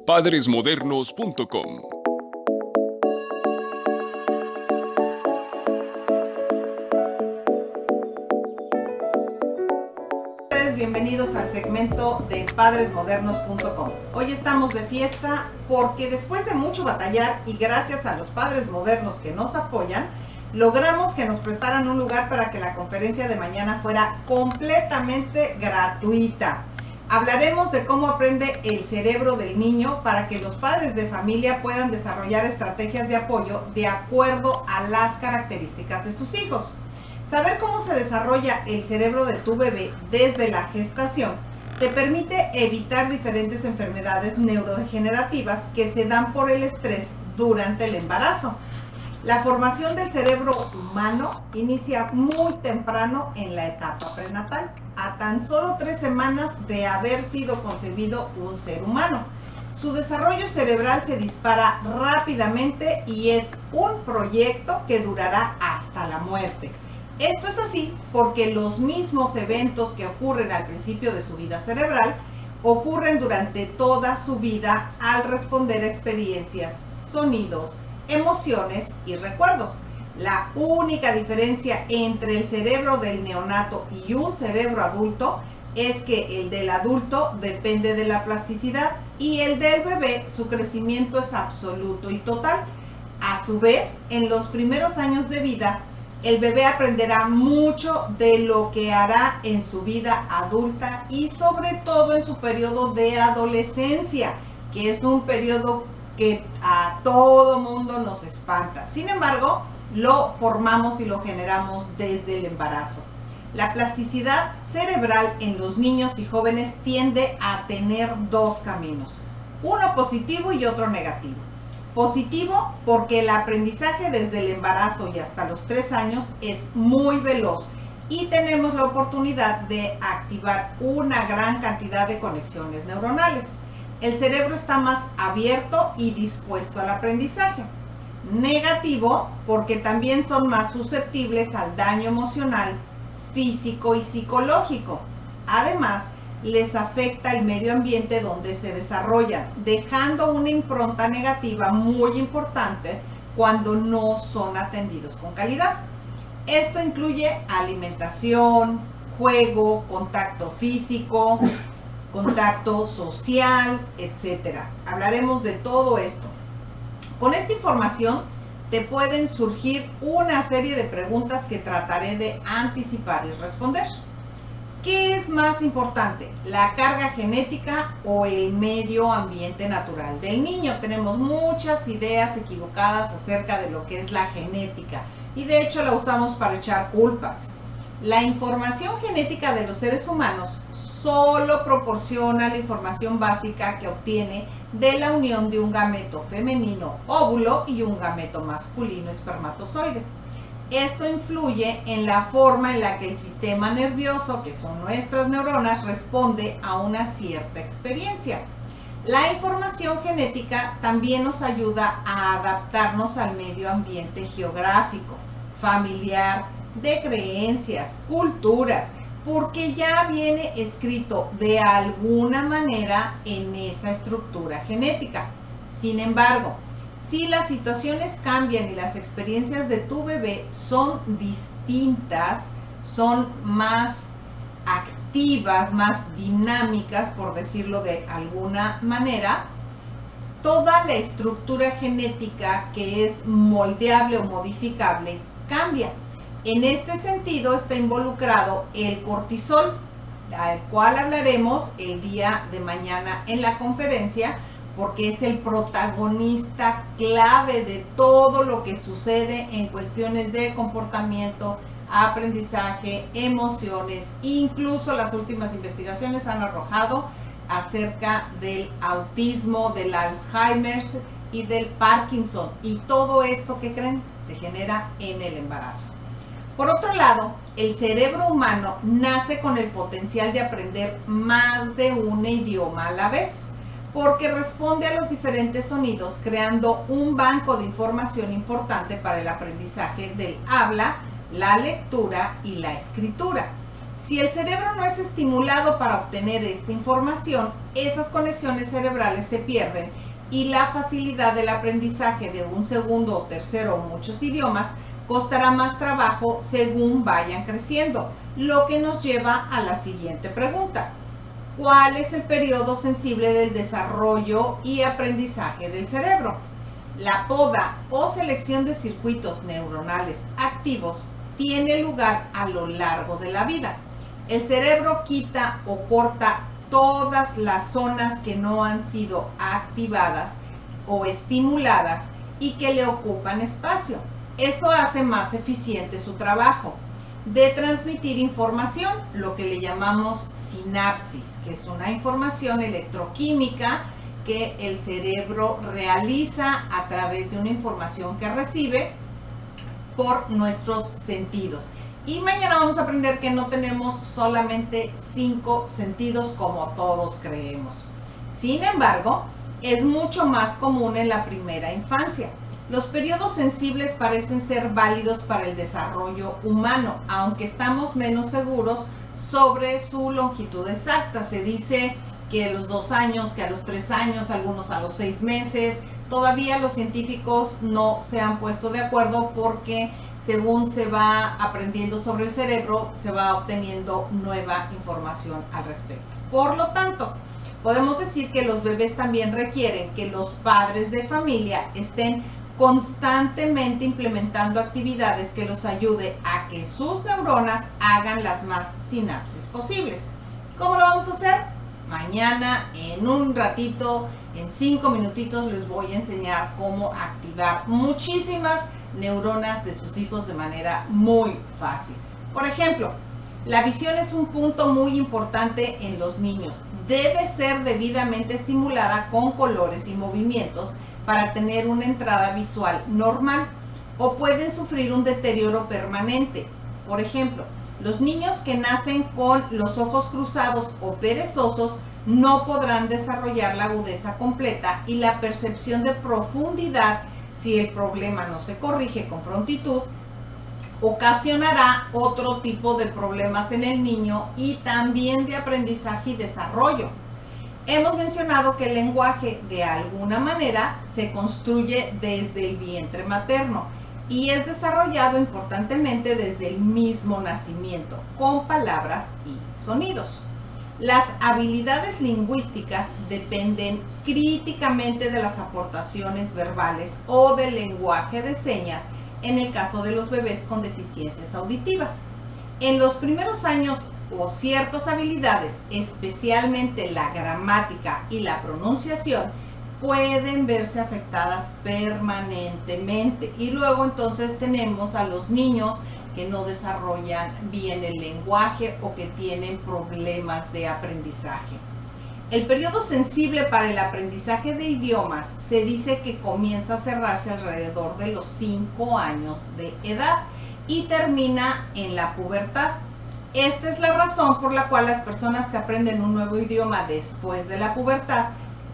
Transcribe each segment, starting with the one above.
padresmodernos.com. Bienvenidos al segmento de padresmodernos.com. Hoy estamos de fiesta porque después de mucho batallar y gracias a los padres modernos que nos apoyan, logramos que nos prestaran un lugar para que la conferencia de mañana fuera completamente gratuita. Hablaremos de cómo aprende el cerebro del niño para que los padres de familia puedan desarrollar estrategias de apoyo de acuerdo a las características de sus hijos. Saber cómo se desarrolla el cerebro de tu bebé desde la gestación te permite evitar diferentes enfermedades neurodegenerativas que se dan por el estrés durante el embarazo. La formación del cerebro humano inicia muy temprano en la etapa prenatal, a tan solo 3 semanas de haber sido concebido un ser humano. Su desarrollo cerebral se dispara rápidamente y es un proyecto que durará hasta la muerte. Esto es así porque los mismos eventos que ocurren al principio de su vida cerebral ocurren durante toda su vida al responder a experiencias, sonidos, emociones y recuerdos. La única diferencia entre el cerebro del neonato y un cerebro adulto es que el del adulto depende de la plasticidad y el del bebé su crecimiento es absoluto y total. A su vez, en los primeros años de vida, el bebé aprenderá mucho de lo que hará en su vida adulta y sobre todo en su periodo de adolescencia, que es un periodo que a todo mundo nos espanta. Sin embargo, lo formamos y lo generamos desde el embarazo. La plasticidad cerebral en los niños y jóvenes tiende a tener 2 caminos, uno positivo y otro negativo. Positivo porque el aprendizaje desde el embarazo y hasta los 3 años es muy veloz y tenemos la oportunidad de activar una gran cantidad de conexiones neuronales. El cerebro está más abierto y dispuesto al aprendizaje. Negativo porque también son más susceptibles al daño emocional, físico y psicológico. Además, les afecta el medio ambiente donde se desarrollan, dejando una impronta negativa muy importante cuando no son atendidos con calidad. Esto incluye alimentación, juego, contacto físico, contacto social, etc. Hablaremos de todo esto. Con esta información te pueden surgir una serie de preguntas que trataré de anticipar y responder. ¿Qué es más importante, la carga genética o el medio ambiente natural del niño? Tenemos muchas ideas equivocadas acerca de lo que es la genética y de hecho la usamos para echar culpas. La información genética de los seres humanos solo proporciona la información básica que obtiene de la unión de un gameto femenino óvulo y un gameto masculino espermatozoide. Esto influye en la forma en la que el sistema nervioso, que son nuestras neuronas, responde a una cierta experiencia. La información genética también nos ayuda a adaptarnos al medio ambiente geográfico, familiar, de creencias, culturas, porque ya viene escrito de alguna manera en esa estructura genética. Sin embargo, si las situaciones cambian y las experiencias de tu bebé son distintas, son más activas, más dinámicas, por decirlo de alguna manera, toda la estructura genética que es moldeable o modificable cambia. En este sentido está involucrado el cortisol, al cual hablaremos el día de mañana en la conferencia, porque es el protagonista clave de todo lo que sucede en cuestiones de comportamiento, aprendizaje, emociones. Incluso las últimas investigaciones han arrojado acerca del autismo, del Alzheimer y del Parkinson. Y todo esto, ¿qué creen? Se genera en el embarazo. Por otro lado, el cerebro humano nace con el potencial de aprender más de un idioma a la vez, porque responde a los diferentes sonidos, creando un banco de información importante para el aprendizaje del habla, la lectura y la escritura. Si el cerebro no es estimulado para obtener esta información, esas conexiones cerebrales se pierden y la facilidad del aprendizaje de un segundo o tercero o muchos idiomas costará más trabajo según vayan creciendo, lo que nos lleva a la siguiente pregunta. ¿Cuál es el periodo sensible del desarrollo y aprendizaje del cerebro? La poda o selección de circuitos neuronales activos tiene lugar a lo largo de la vida. El cerebro quita o corta todas las zonas que no han sido activadas o estimuladas y que le ocupan espacio. Eso hace más eficiente su trabajo de transmitir información, lo que le llamamos sinapsis, que es una información electroquímica que el cerebro realiza a través de una información que recibe por nuestros sentidos. Y mañana vamos a aprender que no tenemos solamente 5 sentidos como todos creemos. Sin embargo, es mucho más común en la primera infancia. Los periodos sensibles parecen ser válidos para el desarrollo humano, aunque estamos menos seguros sobre su longitud exacta. Se dice que a los 2 años, que a los 3 años, algunos a los 6 meses. Todavía los científicos no se han puesto de acuerdo porque según se va aprendiendo sobre el cerebro, se va obteniendo nueva información al respecto. Por lo tanto, podemos decir que los bebés también requieren que los padres de familia estén constantemente implementando actividades que los ayude a que sus neuronas hagan las más sinapsis posibles. ¿Cómo lo vamos a hacer? Mañana, en un ratito, en 5 minutitos, les voy a enseñar cómo activar muchísimas neuronas de sus hijos de manera muy fácil. Por ejemplo, la visión es un punto muy importante en los niños. Debe ser debidamente estimulada con colores y movimientos para tener una entrada visual normal, o pueden sufrir un deterioro permanente. Por ejemplo, los niños que nacen con los ojos cruzados o perezosos no podrán desarrollar la agudeza completa y la percepción de profundidad si el problema no se corrige con prontitud. Ocasionará otro tipo de problemas en el niño y también de aprendizaje y desarrollo. Hemos mencionado que el lenguaje de alguna manera se construye desde el vientre materno y es desarrollado importantemente desde el mismo nacimiento, con palabras y sonidos. Las habilidades lingüísticas dependen críticamente de las aportaciones verbales o del lenguaje de señas en el caso de los bebés con deficiencias auditivas. En los primeros años, o ciertas habilidades, especialmente la gramática y la pronunciación, pueden verse afectadas permanentemente. Y luego entonces tenemos a los niños que no desarrollan bien el lenguaje o que tienen problemas de aprendizaje. El periodo sensible para el aprendizaje de idiomas se dice que comienza a cerrarse alrededor de los 5 años de edad y termina en la pubertad. Esta es la razón por la cual las personas que aprenden un nuevo idioma después de la pubertad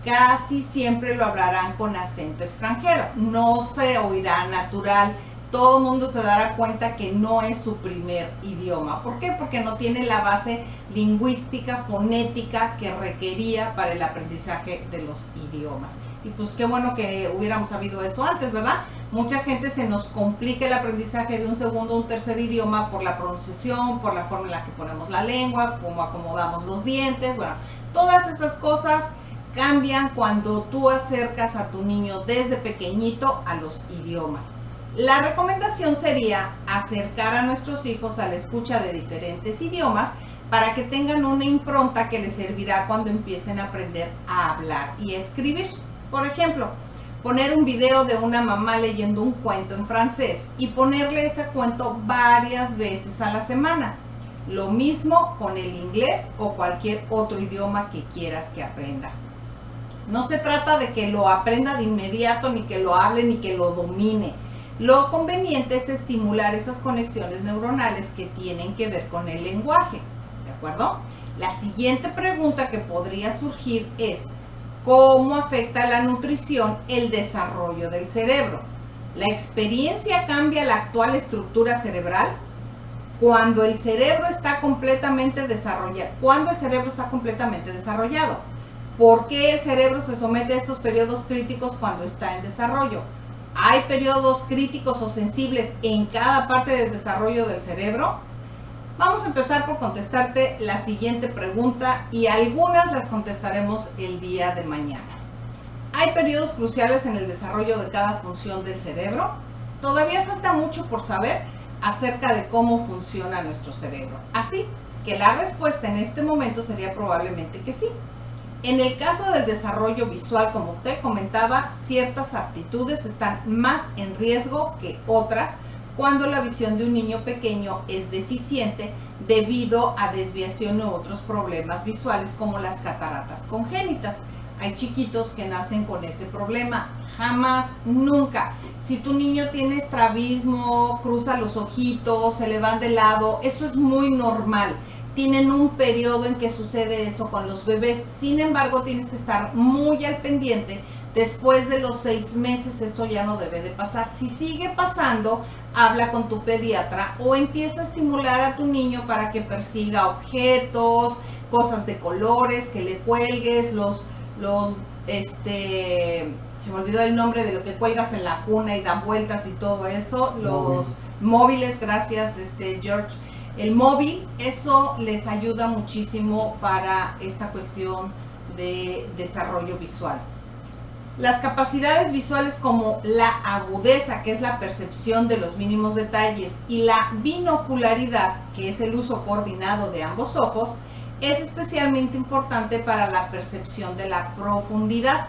casi siempre lo hablarán con acento extranjero. No se oirá natural. Todo el mundo se dará cuenta que no es su primer idioma. ¿Por qué? Porque no tiene la base lingüística, fonética que requería para el aprendizaje de los idiomas. Y pues qué bueno que hubiéramos sabido eso antes, ¿verdad? Mucha gente se nos complica el aprendizaje de un segundo o un tercer idioma por la pronunciación, por la forma en la que ponemos la lengua, cómo acomodamos los dientes. Bueno, todas esas cosas cambian cuando tú acercas a tu niño desde pequeñito a los idiomas. La recomendación sería acercar a nuestros hijos a la escucha de diferentes idiomas para que tengan una impronta que les servirá cuando empiecen a aprender a hablar y a escribir. Por ejemplo, poner un video de una mamá leyendo un cuento en francés y ponerle ese cuento varias veces a la semana. Lo mismo con el inglés o cualquier otro idioma que quieras que aprenda. No se trata de que lo aprenda de inmediato, ni que lo hable, ni que lo domine. Lo conveniente es estimular esas conexiones neuronales que tienen que ver con el lenguaje, ¿de acuerdo? La siguiente pregunta que podría surgir es, ¿cómo afecta la nutrición el desarrollo del cerebro? ¿La experiencia cambia la actual estructura cerebral? cuando el cerebro está completamente desarrollado. ¿Cuándo el cerebro está completamente desarrollado? ¿Por qué el cerebro se somete a estos periodos críticos cuando está en desarrollo? ¿Hay periodos críticos o sensibles en cada parte del desarrollo del cerebro? Vamos a empezar por contestarte la siguiente pregunta y algunas las contestaremos el día de mañana. ¿Hay periodos cruciales en el desarrollo de cada función del cerebro? Todavía falta mucho por saber acerca de cómo funciona nuestro cerebro. Así que la respuesta en este momento sería probablemente que sí. En el caso del desarrollo visual, como te comentaba, ciertas aptitudes están más en riesgo que otras cuando la visión de un niño pequeño es deficiente debido a desviación u otros problemas visuales como las cataratas congénitas. Hay chiquitos que nacen con ese problema. Jamás, nunca. Si tu niño tiene estrabismo, cruza los ojitos, se le van de lado, eso es muy normal. Tienen un periodo en que sucede eso con los bebés. Sin embargo, tienes que estar muy al pendiente. Después de los 6 meses, esto ya no debe de pasar. Si sigue pasando, habla con tu pediatra o empieza a estimular a tu niño para que persiga objetos, cosas de colores, que le cuelgues, se me olvidó el nombre de lo que cuelgas en la cuna y da vueltas y todo eso, los móviles, gracias George. El móvil, eso les ayuda muchísimo para esta cuestión de desarrollo visual. Las capacidades visuales como la agudeza, que es la percepción de los mínimos detalles, y la binocularidad, que es el uso coordinado de ambos ojos, es especialmente importante para la percepción de la profundidad.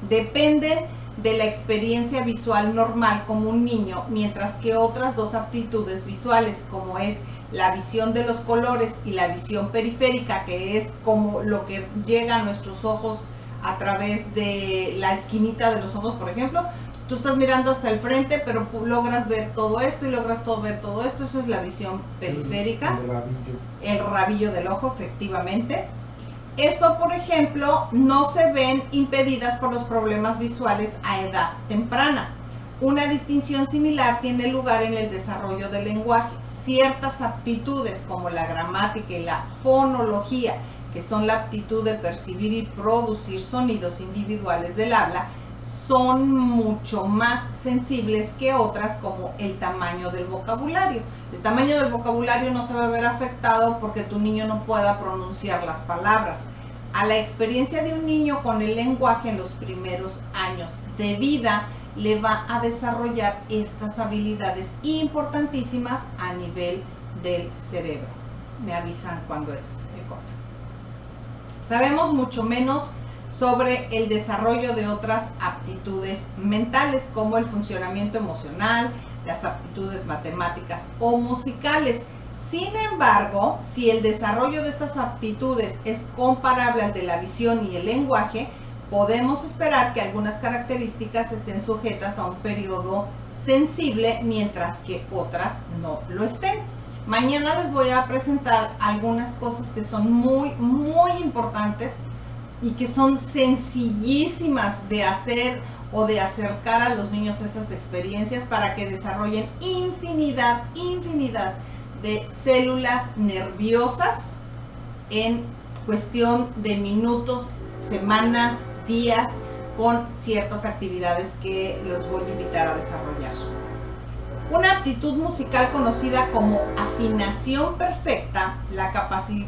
Dependen de la experiencia visual normal como un niño, mientras que otras dos aptitudes visuales, como es la visión de los colores y la visión periférica, que es como lo que llega a nuestros ojos a través de la esquinita de los ojos, por ejemplo. Tú estás mirando hasta el frente, pero logras ver todo esto y logras ver todo esto. Eso es la visión periférica. El rabillo del ojo, efectivamente. Eso, por ejemplo, no se ven impedidas por los problemas visuales a edad temprana. Una distinción similar tiene lugar en el desarrollo del lenguaje. Ciertas aptitudes como la gramática y la fonología, que son la aptitud de percibir y producir sonidos individuales del habla, son mucho más sensibles que otras, como el tamaño del vocabulario. El tamaño del vocabulario no se va a ver afectado porque tu niño no pueda pronunciar las palabras. A la experiencia de un niño con el lenguaje en los primeros años de vida le va a desarrollar estas habilidades importantísimas a nivel del cerebro. Me avisan cuando es corto. Sabemos mucho menos sobre el desarrollo de otras aptitudes mentales, como el funcionamiento emocional, las aptitudes matemáticas o musicales. Sin embargo, si el desarrollo de estas aptitudes es comparable al de la visión y el lenguaje, podemos esperar que algunas características estén sujetas a un periodo sensible, mientras que otras no lo estén. Mañana les voy a presentar algunas cosas que son muy importantes y que son sencillísimas de hacer o de acercar a los niños a esas experiencias para que desarrollen infinidad de células nerviosas en cuestión de minutos, semanas, días, con ciertas actividades que los voy a invitar a desarrollar. Una aptitud musical conocida como afinación perfecta,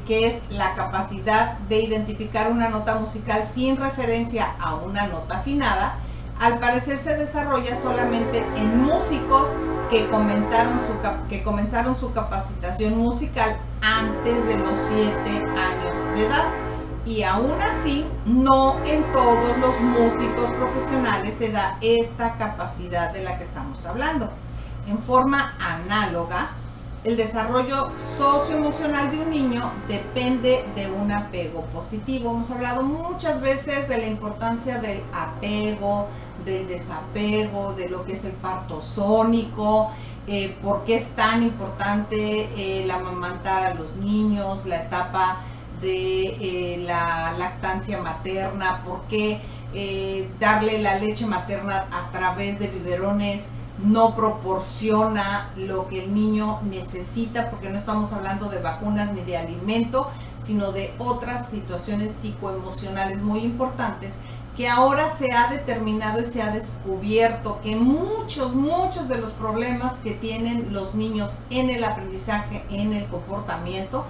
que es la capacidad de identificar una nota musical sin referencia a una nota afinada, al parecer se desarrolla solamente en músicos que comenzaron su capacitación musical antes de los 7 años de edad. Y aún así, no en todos los músicos profesionales se da esta capacidad de la que estamos hablando. En forma análoga, el desarrollo socioemocional de un niño depende de un apego positivo. Hemos hablado muchas veces de la importancia del apego, del desapego, de lo que es el parto sónico, por qué es tan importante el amamantar a los niños, la etapa de la lactancia materna, por qué darle la leche materna a través de biberones no proporciona lo que el niño necesita, porque no estamos hablando de vacunas ni de alimento, sino de otras situaciones psicoemocionales muy importantes, que ahora se ha determinado y se ha descubierto que muchos de los problemas que tienen los niños en el aprendizaje, en el comportamiento,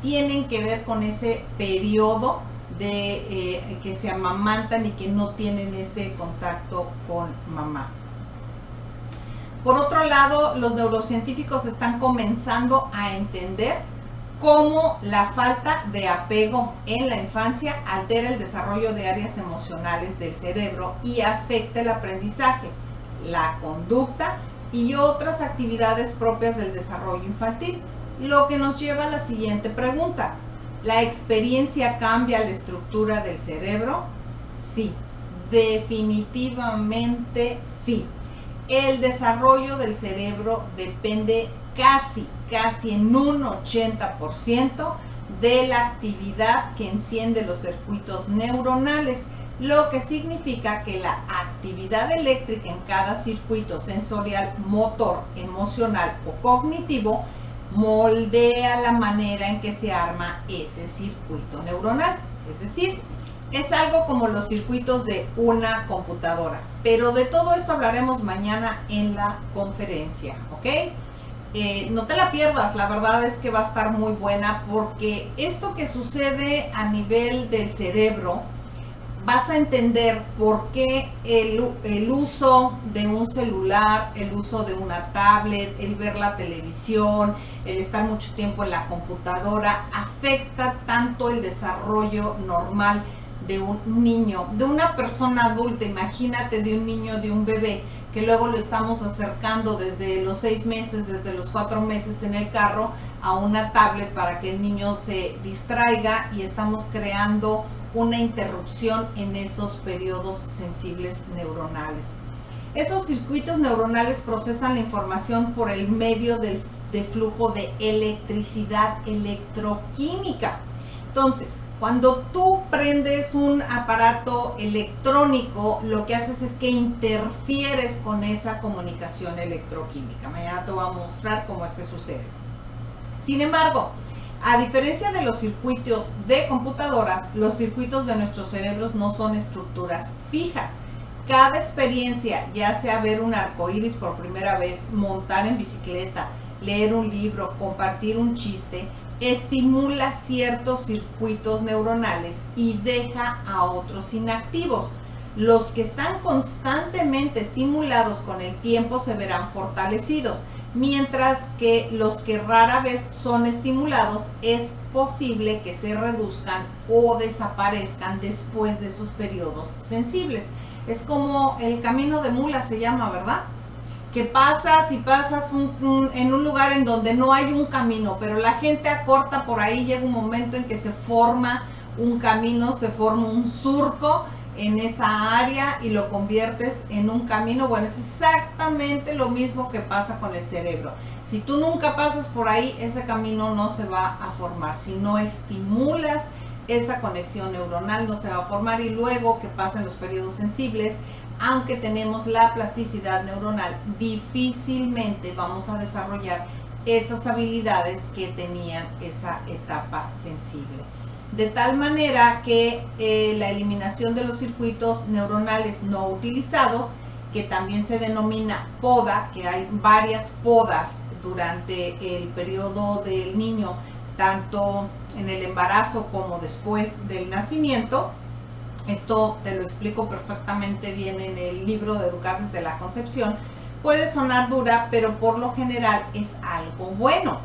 tienen que ver con ese periodo de que se amamantan y que no tienen ese contacto con mamá. Por otro lado, los neurocientíficos están comenzando a entender cómo la falta de apego en la infancia altera el desarrollo de áreas emocionales del cerebro y afecta el aprendizaje, la conducta y otras actividades propias del desarrollo infantil. Lo que nos lleva a la siguiente pregunta: ¿la experiencia cambia la estructura del cerebro? Sí, definitivamente sí. El desarrollo del cerebro depende casi en un 80% de la actividad que enciende los circuitos neuronales, lo que significa que la actividad eléctrica en cada circuito sensorial, motor, emocional o cognitivo moldea la manera en que se arma ese circuito neuronal. Es decir, es algo como los circuitos de una computadora. Pero de todo esto hablaremos mañana en la conferencia, ¿ok? No te la pierdas, la verdad es que va a estar muy buena, porque esto que sucede a nivel del cerebro, vas a entender por qué el uso de un celular, el uso de una tablet, el ver la televisión, el estar mucho tiempo en la computadora, afecta tanto el desarrollo normal de un niño, de una persona adulta. Imagínate, de un niño, de un bebé, que luego lo estamos acercando desde los 6 meses, desde los 4 meses en el carro a una tablet para que el niño se distraiga, y estamos creando una interrupción en esos periodos sensibles neuronales. Esos circuitos neuronales procesan la información por el medio de flujo de electricidad electroquímica. Entonces, cuando tú prendes un aparato electrónico, lo que haces es que interfieres con esa comunicación electroquímica. Mañana te voy a mostrar cómo es que sucede. Sin embargo, a diferencia de los circuitos de computadoras, los circuitos de nuestros cerebros no son estructuras fijas. Cada experiencia, ya sea ver un arco iris por primera vez, montar en bicicleta, leer un libro, compartir un chiste, estimula ciertos circuitos neuronales y deja a otros inactivos. Los que están constantemente estimulados con el tiempo se verán fortalecidos, mientras que los que rara vez son estimulados es posible que se reduzcan o desaparezcan después de sus periodos sensibles. Es como el camino de mula, se llama, ¿verdad? Que pasas y pasas en un lugar en donde no hay un camino, pero la gente acorta por ahí. Llega un momento en que se forma un camino, se forma un surco en esa área y lo conviertes en un camino. Bueno, es exactamente lo mismo que pasa con el cerebro. Si tú nunca pasas por ahí, ese camino no se va a formar. Si no estimulas esa conexión neuronal, no se va a formar. Y luego que pasan los periodos sensibles, aunque tenemos la plasticidad neuronal, difícilmente vamos a desarrollar esas habilidades que tenían esa etapa sensible. De tal manera que la eliminación de los circuitos neuronales no utilizados, que también se denomina poda, que hay varias podas durante el periodo del niño, tanto en el embarazo como después del nacimiento. Esto te lo explico perfectamente bien en el libro de Educar desde la Concepción. Puede sonar dura, pero por lo general es algo bueno.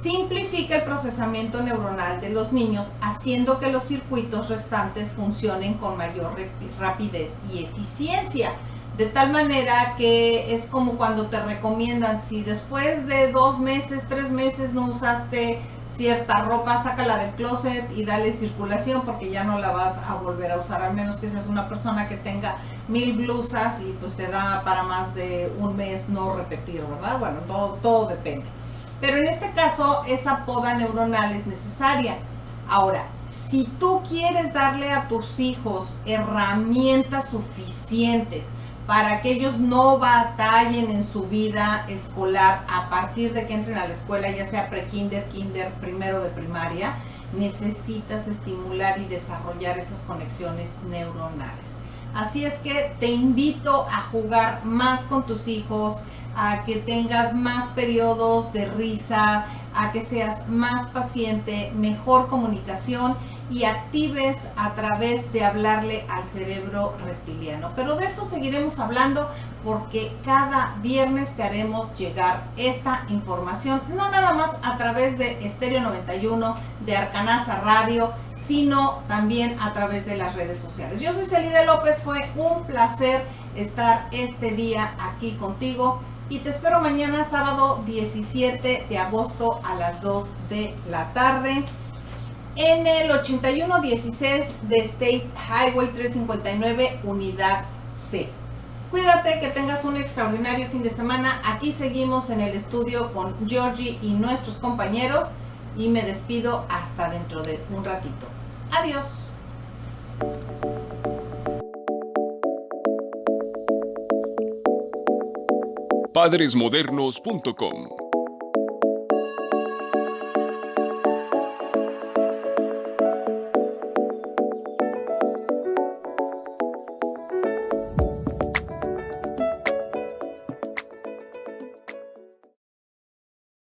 Simplifica el procesamiento neuronal de los niños, haciendo que los circuitos restantes funcionen con mayor rapidez y eficiencia. De tal manera que es como cuando te recomiendan, si después de 2 meses, 3 meses no usaste cierta ropa, sácala del closet y dale circulación, porque ya no la vas a volver a usar, al menos que seas una persona que tenga 1000 blusas y pues te da para más de un mes no repetir, ¿verdad? Bueno, todo depende. Pero en este caso, esa poda neuronal es necesaria. Ahora, si tú quieres darle a tus hijos herramientas suficientes para que ellos no batallen en su vida escolar a partir de que entren a la escuela, ya sea pre-kinder, kinder, primero de primaria. Necesitas estimular y desarrollar esas conexiones neuronales. Así es que te invito a jugar más con tus hijos, a que tengas más periodos de risa, a que seas más paciente, mejor comunicación y actives a través de hablarle al cerebro reptiliano. Pero de eso seguiremos hablando porque cada viernes te haremos llegar esta información, no nada más a través de Estéreo 91, de Arcanaza Radio, sino también a través de las redes sociales. Yo soy Celide López, fue un placer estar este día aquí contigo y te espero mañana sábado 17 de agosto a las 2 de la tarde en el 8116 de State Highway 359, Unidad C. Cuídate, que tengas un extraordinario fin de semana. Aquí seguimos en el estudio con Georgie y nuestros compañeros y me despido hasta dentro de un ratito. Adiós. Padresmodernos.com